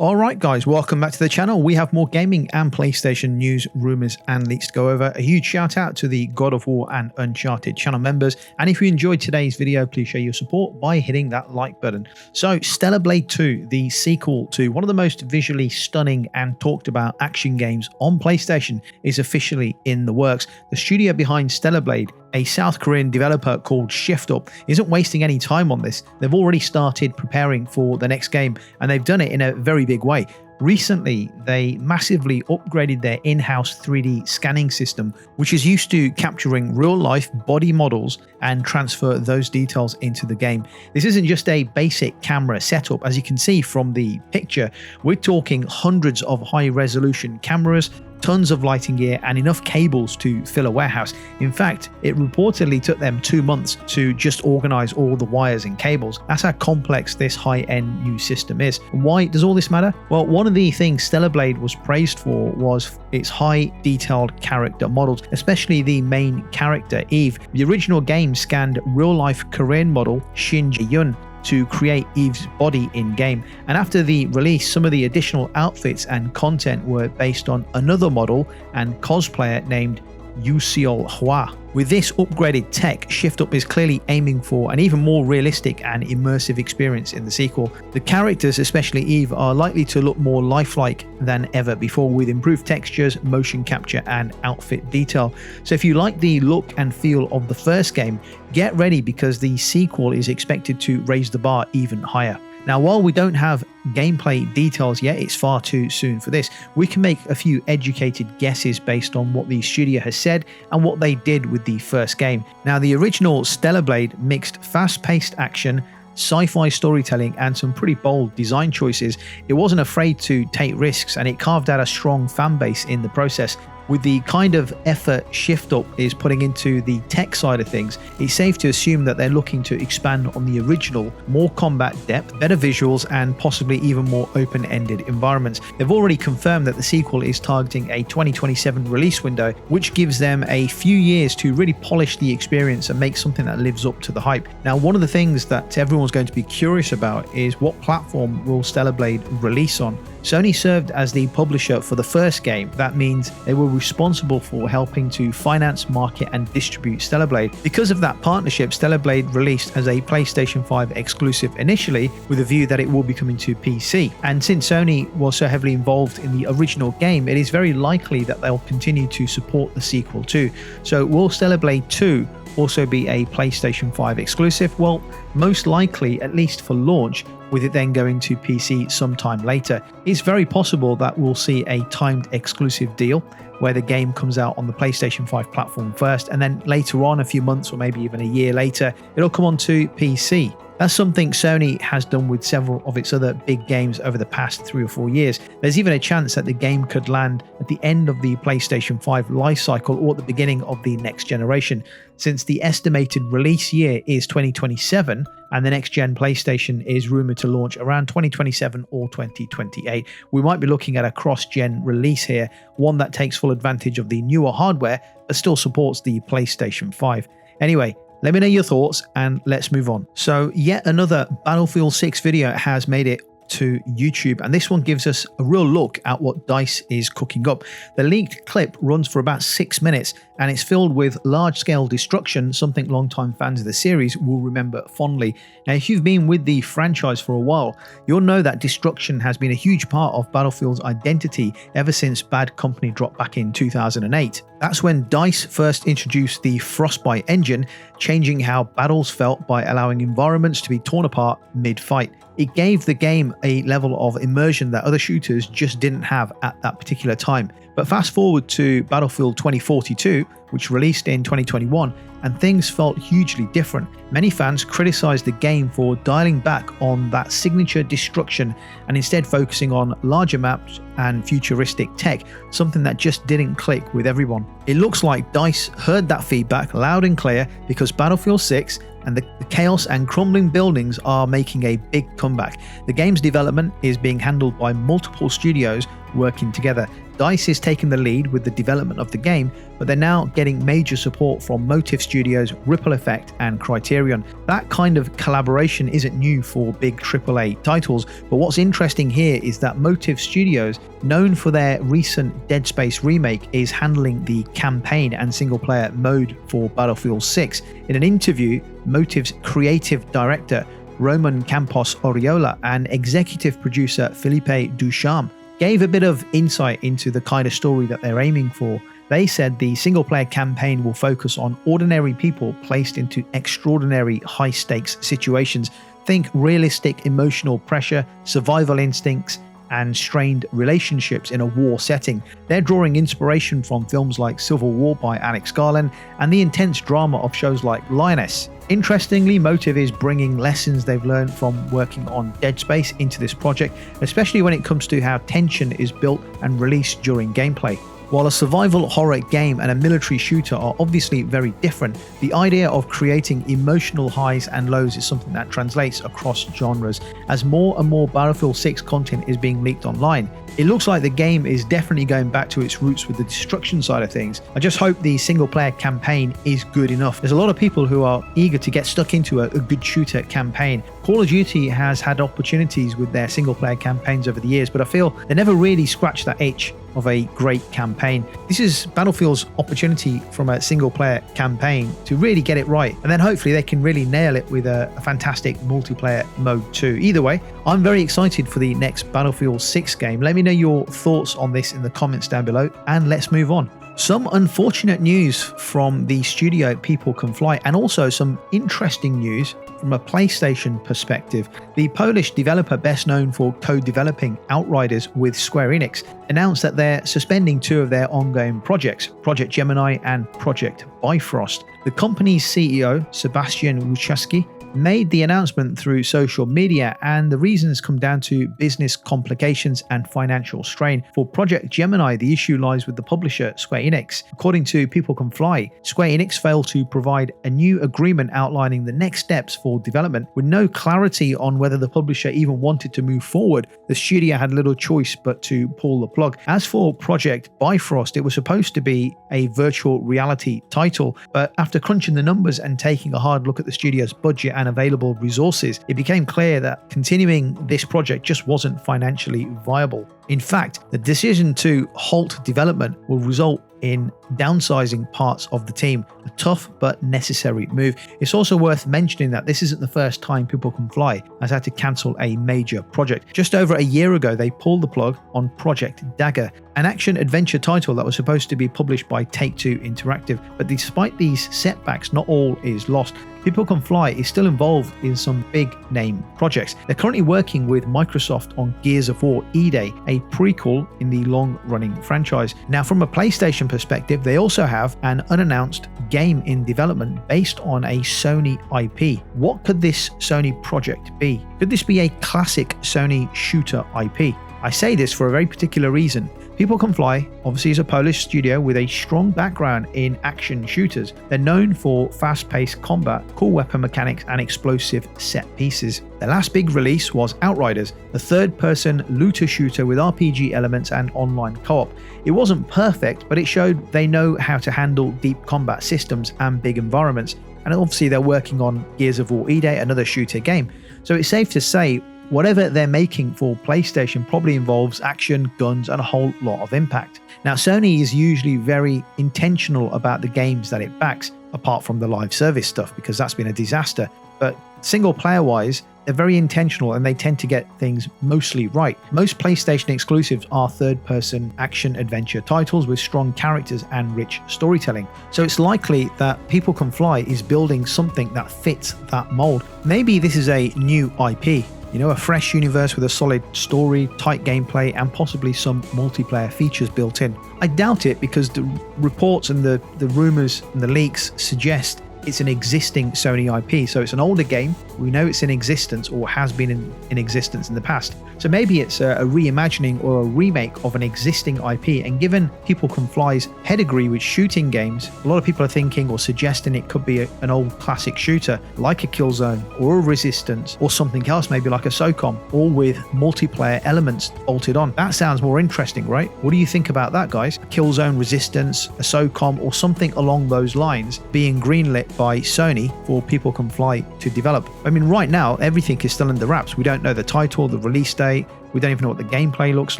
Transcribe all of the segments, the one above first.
Alright guys, welcome back to the channel. We have more gaming and PlayStation news, rumours and leaks to go over. A huge shout out to the God of War and Uncharted channel members, and if you enjoyed today's video, please show your support by hitting that like button. So Stellar Blade 2, the sequel to one of the most visually stunning and talked about action games on PlayStation, is officially in the works. The studio behind Stellar Blade, a South Korean developer called Shift Up, isn't wasting any time on this. They've already started preparing for the next game, and they've done it in a very big way. Recently, they massively upgraded their in-house 3D scanning system, which is used to capturing real-life body models and transfer those details into the game. This isn't just a basic camera setup. As you can see from the picture, we're talking hundreds of high-resolution cameras, tons of lighting gear, and enough cables to fill a warehouse. In fact, it reportedly took them 2 months to just organize all the wires and cables. That's how complex this high-end new system is. Why does all this matter? Well, one of the things Stellar Blade was praised for was its high detailed character models, especially the main character, Eve. The original game scanned real-life Korean model Shin Jae-yun to create Eve's body in-game, and after the release, some of the additional outfits and content were based on another model and cosplayer named Yu Seol Hwa. With this upgraded tech, Shift Up is clearly aiming for an even more realistic and immersive experience in the sequel. The characters, especially Eve, are likely to look more lifelike than ever before, with improved textures, motion capture and outfit detail. So if you like the look and feel of the first game, get ready because the sequel is expected to raise the bar even higher. Now, while we don't have gameplay details yet, it's far too soon for this, we can make a few educated guesses based on what the studio has said and what they did with the first game. Now, the original Stellar Blade mixed fast-paced action, sci-fi storytelling and some pretty bold design choices. It wasn't afraid to take risks, and it carved out a strong fan base in the process. With the kind of effort Shift Up is putting into the tech side of things, it's safe to assume that they're looking to expand on the original, more combat depth, better visuals and possibly even more open-ended environments. They've already confirmed that the sequel is targeting a 2027 release window, which gives them a few years to really polish the experience and make something that lives up to the hype. Now, one of the things that everyone's going to be curious about is what platform will Stellar Blade release on. Sony served as the publisher for the first game. That means they were responsible for helping to finance, market and distribute Stellar Blade. Because of that partnership, Stellar Blade released as a PlayStation 5 exclusive initially, with a view that it will be coming to PC. And since Sony was so heavily involved in the original game, it is very likely that they'll continue to support the sequel too. So will Stellar Blade 2 also be a PlayStation 5 exclusive? Well, most likely, at least for launch, with it then going to PC sometime later. It's very possible that we'll see a timed exclusive deal where the game comes out on the PlayStation 5 platform first, and then later on, a few months or maybe even a year later, it'll come onto PC. That's something Sony has done with several of its other big games over the past 3 or 4 years. There's even a chance that the game could land at the end of the PlayStation 5 lifecycle or at the beginning of the next generation, since the estimated release year is 2027 and the next gen PlayStation is rumored to launch around 2027 or 2028. We might be looking at a cross-gen release here, one that takes full advantage of the newer hardware but still supports the PlayStation 5. Anyway, let me know your thoughts and let's move on. So yet another Battlefield 6 video has made it to YouTube, and this one gives us a real look at what DICE is cooking up. The leaked clip runs for about 6 minutes and it's filled with large-scale destruction, something longtime fans of the series will remember fondly. Now, if you've been with the franchise for a while, you'll know that destruction has been a huge part of Battlefield's identity ever since Bad Company dropped back in 2008. That's when DICE first introduced the Frostbite engine, changing how battles felt by allowing environments to be torn apart mid-fight. It gave the game a level of immersion that other shooters just didn't have at that particular time. But fast forward to Battlefield 2042, which released in 2021, and things felt hugely different. Many fans criticized the game for dialing back on that signature destruction and instead focusing on larger maps and futuristic tech, something that just didn't click with everyone. It looks like DICE heard that feedback loud and clear, because Battlefield 6 and the chaos and crumbling buildings are making a big comeback. The game's development is being handled by multiple studios, working together. DICE is taking the lead with the development of the game, but they're now getting major support from Motive Studios, Ripple Effect, and Criterion. That kind of collaboration isn't new for big AAA titles, but what's interesting here is that Motive Studios, known for their recent Dead Space remake, is handling the campaign and single-player mode for Battlefield 6. In an interview, Motive's creative director, Roman Campos Oriola, and executive producer Felipe Ducharme gave a bit of insight into the kind of story that they're aiming for. They said the single-player campaign will focus on ordinary people placed into extraordinary high-stakes situations. Think realistic emotional pressure, survival instincts, and strained relationships in a war setting. They're drawing inspiration from films like Civil War by Alex Garland and the intense drama of shows like Lioness. Interestingly, Motive is bringing lessons they've learned from working on Dead Space into this project, especially when it comes to how tension is built and released during gameplay. While a survival horror game and a military shooter are obviously very different, the idea of creating emotional highs and lows is something that translates across genres. As more and more Battlefield 6 content is being leaked online, it looks like the game is definitely going back to its roots with the destruction side of things. I just hope the single player campaign is good enough. There's a lot of people who are eager to get stuck into a good shooter campaign. Call of Duty has had opportunities with their single player campaigns over the years, but I feel they never really scratched that itch of a great campaign. This is Battlefield's opportunity from a single player campaign to really get it right, and then hopefully they can really nail it with a fantastic multiplayer mode too. Either way, I'm very excited for the next Battlefield 6 game. Let me know your thoughts on this in the comments down below, and let's move on. Some unfortunate news from the studio People Can Fly, and also some interesting news from a PlayStation perspective. The Polish developer best known for co-developing Outriders with Square Enix announced that they're suspending two of their ongoing projects, Project Gemini and Project Bifrost. The company's CEO, Sebastian Wojciechowski, made the announcement through social media, and the reasons come down to business complications and financial strain. For Project Gemini, the issue lies with the publisher Square Enix. According to People Can Fly, Square Enix failed to provide a new agreement outlining the next steps for development. With no clarity on whether the publisher even wanted to move forward, the studio had little choice but to pull the plug. As for Project Bifrost, it was supposed to be a virtual reality title, but after crunching the numbers and taking a hard look at the studio's budget and available resources, it became clear that continuing this project just wasn't financially viable. In fact, the decision to halt development will result in downsizing parts of the team, a tough but necessary move. It's also worth mentioning that this isn't the first time People Can Fly has had to cancel a major project. Just over a year ago, they pulled the plug on Project Dagger, an action-adventure title that was supposed to be published by Take-Two Interactive. But despite these setbacks, not all is lost. People Can Fly is still involved in some big-name projects. They're currently working with Microsoft on Gears of War E-Day, a prequel in the long-running franchise. Now, from a PlayStation perspective, they also have an unannounced game in development based on a Sony IP. What could this Sony project be? Could this be a classic Sony shooter IP? I say this for a very particular reason. People Can Fly obviously is a Polish studio with a strong background in action shooters. They're known for fast-paced combat, cool weapon mechanics, and explosive set pieces. Their last big release was Outriders, a third-person looter shooter with RPG elements and online co-op. It wasn't perfect, but it showed they know how to handle deep combat systems and big environments. And obviously they're working on Gears of War E-Day, another shooter game. So it's safe to say whatever they're making for PlayStation probably involves action, guns, and a whole lot of impact. Now, Sony is usually very intentional about the games that it backs, apart from the live service stuff, because that's been a disaster. But single player wise, they're very intentional and they tend to get things mostly right. Most PlayStation exclusives are third-person action-adventure titles with strong characters and rich storytelling. So it's likely that People Can Fly is building something that fits that mold. Maybe this is a new IP. A fresh universe with a solid story, tight gameplay, and possibly some multiplayer features built in. I doubt it, because the reports and the rumors and the leaks suggest it's an existing Sony IP. So it's an older game. We know it's in existence or has been in existence in the past. So maybe it's a reimagining or a remake of an existing IP. And given People Can Fly's pedigree with shooting games, a lot of people are thinking or suggesting it could be an old classic shooter like a Killzone or a Resistance or something else, maybe like a SOCOM, all with multiplayer elements bolted on. That sounds more interesting, right? What do you think about that, guys? A Killzone, Resistance, a SOCOM, or something along those lines being greenlit by Sony for People Can Fly to develop. I mean, right now, everything is still in the wraps. We don't know the title, the release date. We don't even know what the gameplay looks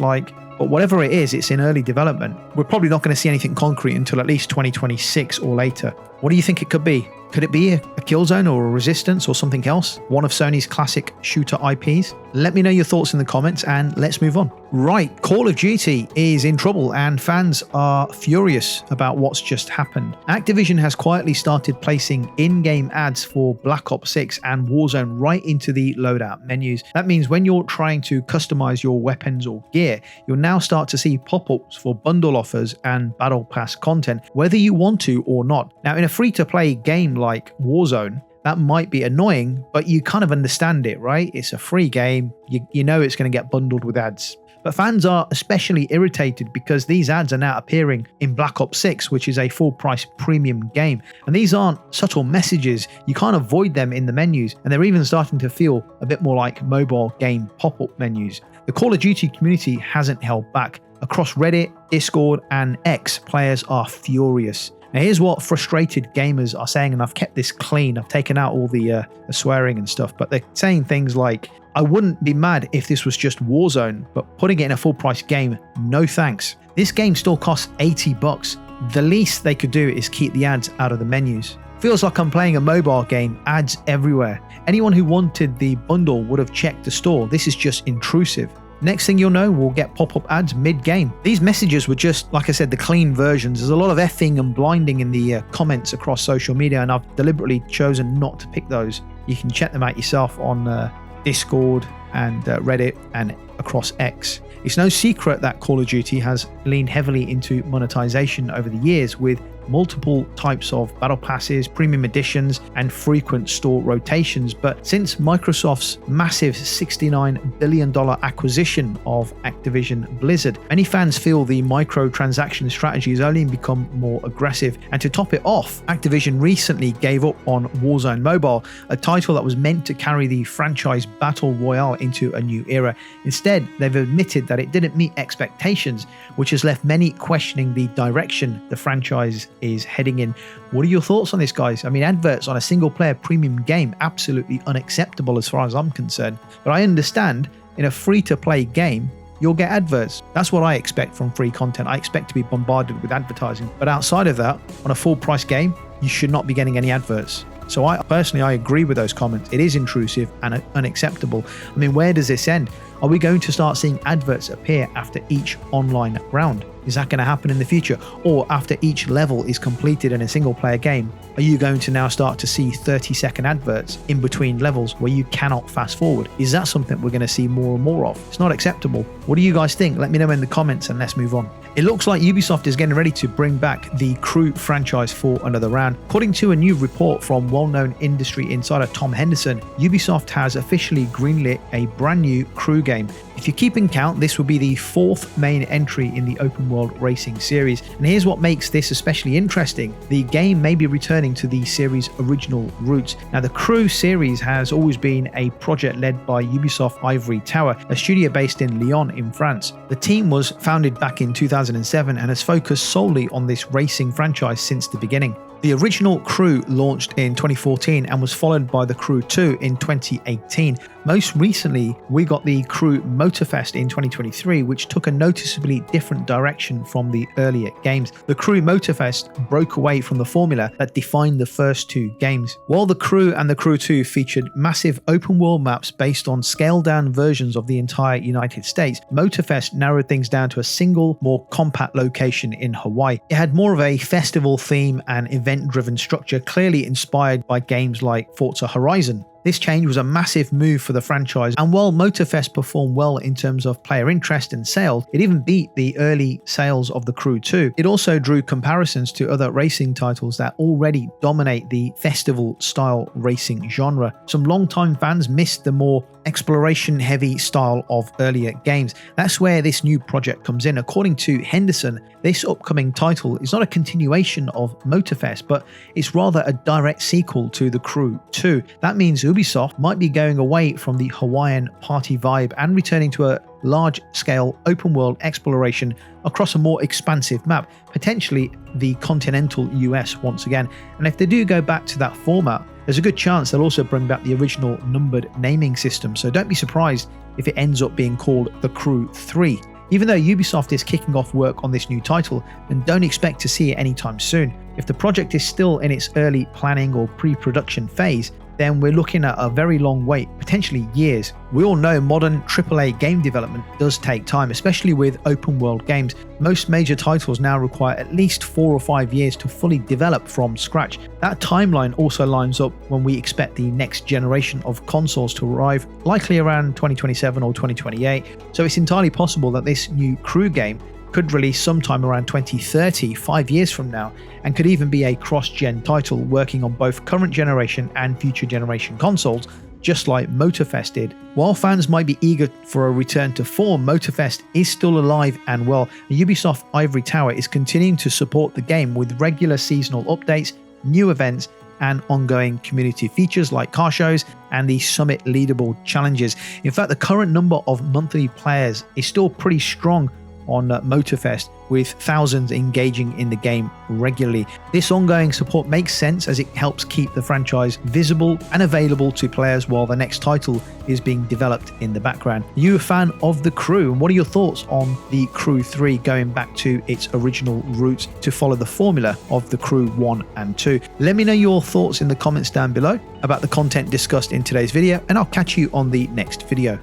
like. But whatever it is, it's in early development. We're probably not going to see anything concrete until at least 2026 or later. What do you think it could be? Could it be a Killzone or a Resistance or something else? One of Sony's classic shooter IPs? Let me know your thoughts in the comments and let's move on. Right, Call of Duty is in trouble and fans are furious about what's just happened. Activision has quietly started placing in-game ads for Black Ops 6 and Warzone right into the loadout menus. That means when you're trying to customize your weapons or gear, you'll now start to see pop-ups for bundle offers and Battle Pass content, whether you want to or not. Now, in a free-to-play game like Warzone, that might be annoying, but you kind of understand it, right? It's a free game. You know it's going to get bundled with ads. But fans are especially irritated because these ads are now appearing in Black Ops 6, which is a full-price premium game. And these aren't subtle messages. You can't avoid them in the menus, and they're even starting to feel a bit more like mobile game pop-up menus. The Call of Duty community hasn't held back. Across Reddit, Discord, and X, players are furious. Now here's what frustrated gamers are saying, and I've kept this clean. I've taken out all the swearing and stuff, but they're saying things like, I wouldn't be mad if this was just Warzone, but putting it in a full price game, no thanks. This game still costs $80. The least they could do is keep the ads out of the menus. Feels like I'm playing a mobile game, ads everywhere. Anyone who wanted the bundle would have checked the store. This is just intrusive. Next thing you'll know, we'll get pop-up ads mid-game. These messages were just, like I said, the clean versions. There's a lot of effing and blinding in the comments across social media, and I've deliberately chosen not to pick those. You can check them out yourself on Discord and Reddit and across X. It's no secret that Call of Duty has leaned heavily into monetization over the years with multiple types of battle passes, premium editions, and frequent store rotations. But since Microsoft's massive $69 billion acquisition of Activision Blizzard, many fans feel the microtransaction strategy has only become more aggressive. And to top it off, Activision recently gave up on Warzone Mobile, a title that was meant to carry the franchise battle royale into a new era. Instead, they've admitted that it didn't meet expectations, which has left many questioning the direction the franchise is heading in. What are your thoughts on this, guys? I mean, adverts on a single player premium game, absolutely unacceptable as far as I'm concerned. But I understand in a free to play game, you'll get adverts. That's what I expect from free content. I expect to be bombarded with advertising. But outside of that, on a full price game, you should not be getting any adverts. So I agree with those comments. It is intrusive and unacceptable. I mean, where does this end? Are we going to start seeing adverts appear after each online round? Is that going to happen in the future? Or after each level is completed in a single player game, are you going to now start to see 30-second adverts in between levels where you cannot fast forward? Is that something we're going to see more and more of? It's not acceptable. What do you guys think? Let me know in the comments and let's move on. It looks like Ubisoft is getting ready to bring back the Crew franchise for another round. According to a new report from well-known industry insider Tom Henderson, Ubisoft has officially greenlit a brand new Crew game. If you're keeping count, this will be the fourth main entry in the open world racing series. And here's what makes this especially interesting. The game may be returning to the series' original roots. Now, the Crew series has always been a project led by Ubisoft Ivory Tower, a studio based in Lyon in France. The team was founded back in 2007 and has focused solely on this racing franchise since the beginning. The original Crew launched in 2014 and was followed by the Crew 2 in 2018. Most recently, we got the Crew Motorfest in 2023, which took a noticeably different direction from the earlier games. The Crew Motorfest broke away from the formula that defined the first two games. While the Crew and the Crew 2 featured massive open world maps based on scaled down versions of the entire United States, Motorfest narrowed things down to a single, more compact location in Hawaii. It had more of a festival theme and event-driven structure, clearly inspired by games like Forza Horizon. This change was a massive move for the franchise, and while Motorfest performed well in terms of player interest and sales, it even beat the early sales of The Crew 2. It also drew comparisons to other racing titles that already dominate the festival-style racing genre. Some longtime fans missed the more exploration-heavy style of earlier games. That's where this new project comes in. According to Henderson, this upcoming title is not a continuation of Motorfest, but it's rather a direct sequel to The Crew 2. That means Ubisoft might be going away from the Hawaiian party vibe and returning to a large-scale open-world exploration across a more expansive map, potentially the continental US once again. And if they do go back to that format, there's a good chance they'll also bring back the original numbered naming system, so don't be surprised if it ends up being called The Crew 3. Even though Ubisoft is kicking off work on this new title, and don't expect to see it anytime soon. If the project is still in its early planning or pre-production phase, then we're looking at a very long wait, potentially years. We all know modern AAA game development does take time, especially with open world games. Most major titles now require at least 4 or 5 years to fully develop from scratch. That timeline also lines up when we expect the next generation of consoles to arrive, likely around 2027 or 2028. So it's entirely possible that this new Crew game could release sometime around 2030, 5 years from now, and could even be a cross-gen title working on both current generation and future generation consoles, just like Motorfest did. While fans might be eager for a return to form, Motorfest is still alive and well. Ubisoft Ivory Tower is continuing to support the game with regular seasonal updates, new events, and ongoing community features like car shows and the Summit leaderboard challenges. In fact, the current number of monthly players is still pretty strong on Motorfest, with thousands engaging in the game regularly. This ongoing support makes sense as it helps keep the franchise visible and available to players while the next title is being developed in the background. Are you a fan of The Crew, and what are your thoughts on The Crew 3 going back to its original roots to follow the formula of The Crew 1 and 2? Let me know your thoughts in the comments down below about the content discussed in today's video, and I'll catch you on the next video.